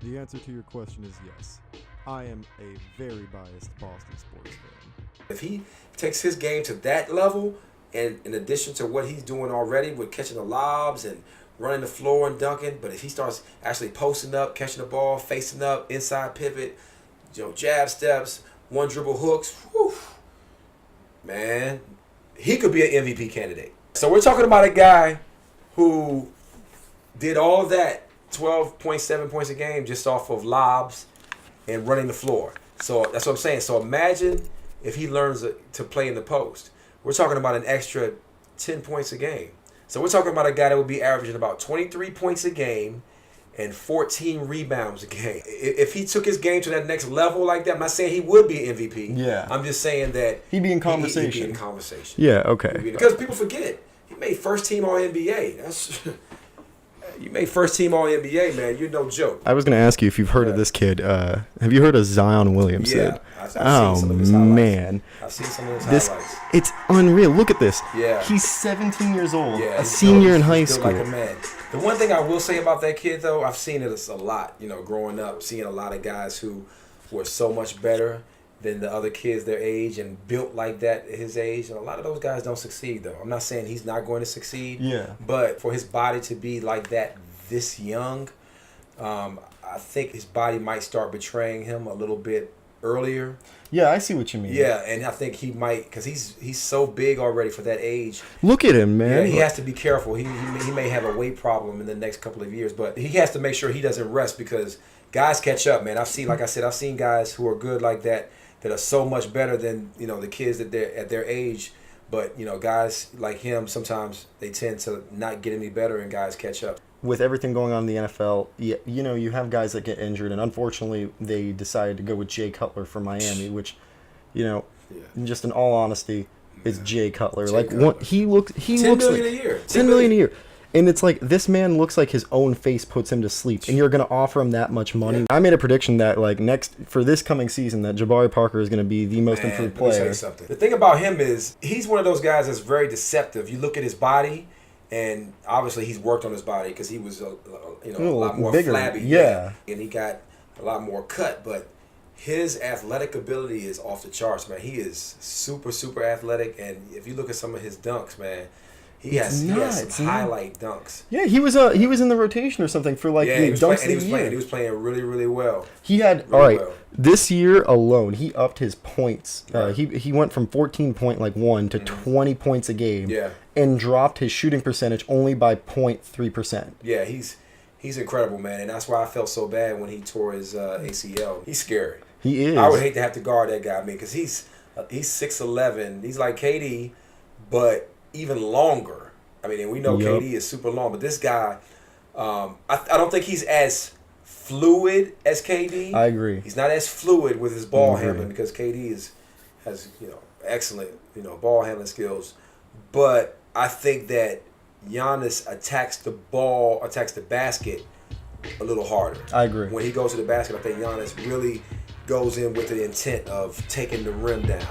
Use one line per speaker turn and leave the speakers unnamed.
The answer to your question is yes. I am a very biased Boston sports fan.
If he takes his game to that level, and in addition to what he's doing already with catching the lobs and running the floor and dunking, but if he starts actually posting up, catching the ball, facing up, inside pivot, jab steps, one dribble hooks, whew, man, he could be an MVP candidate. So we're talking about a guy who did all of that, 12.7 points a game just off of lobs and running the floor. So that's what I'm saying. So imagine if he learns to play in the post. We're talking about an extra 10 points a game. So we're talking about a guy that would be averaging about 23 points a game and 14 rebounds a game. If he took his game to that next level like that, I'm not saying he would be an MVP.
Yeah.
I'm just saying that
He'd be in conversation.
He'd be in conversation.
Yeah, okay.
Because people forget, he made first team All NBA. That's you made first team All NBA, man. You're no joke.
I was going to ask you if you've heard of this kid. Have you heard of Zion Williamson?
Yeah, I've seen some of his highlights.
Man.
I've seen some of his highlights.
It's unreal. Look at this.
Yeah.
He's 17 years old,
Yeah,
a senior in high
he's still
school.
like a man. The one thing I will say about that kid, though, I've seen it a lot. Growing up, seeing a lot of guys who were so much better than the other kids their age and built like that at his age. And a lot of those guys don't succeed, though. I'm not saying he's not going to succeed.
Yeah.
But for his body to be like that this young, I think his body might start betraying him a little bit earlier.
Yeah, I see what you mean.
Yeah, and I think he might, because he's so big already for that age.
Look at him,
Yeah,
man.
he has to be careful. He may have a weight problem in the next couple of years, but he has to make sure he doesn't rest because guys catch up, man. I've seen guys who are good like that are so much better than the kids that they're at their age. But guys like him, sometimes they tend to not get any better, and guys catch up.
With everything going on in the NFL, you have guys that get injured, and unfortunately, they decided to go with Jay Cutler from Miami, which, just in all honesty, is Jay Cutler. He looks
$10 million
like
a year.
$10 million a year. And it's like, this man looks like his own face puts him to sleep, and you're going to offer him that much money. Yeah. I made a prediction that, for this coming season, that Jabari Parker is going to be the most improved player.
Let me tell you something. The thing about him is, he's one of those guys that's very deceptive. You look at his body, and obviously he's worked on his body because he was a lot more
bigger,
flabby.
Yeah.
And he got a lot more cut, but his athletic ability is off the charts, man. He is super, super athletic, and if you look at some of his dunks, man, he has some highlight dunks.
Yeah, he was in the rotation or something for the dunks of the year.
He was playing really, really well.
He had this year alone, he upped his points. Right. He went from 14.1 to 20 points a game.
Yeah.
And dropped his shooting percentage only by 0.3%.
Yeah, he's incredible, man, and that's why I felt so bad when he tore his ACL. He's scary.
He is.
I would hate to have to guard that guy, because he's 6'11". He's like KD, but even longer. I mean, and we know KD is super long, but this guy, I don't think he's as fluid as KD.
I agree.
He's not as fluid with his ball handling because KD has excellent ball handling skills, but I think that Giannis attacks the basket a little harder.
I agree.
When he goes to the basket, I think Giannis really goes in with the intent of taking the rim down.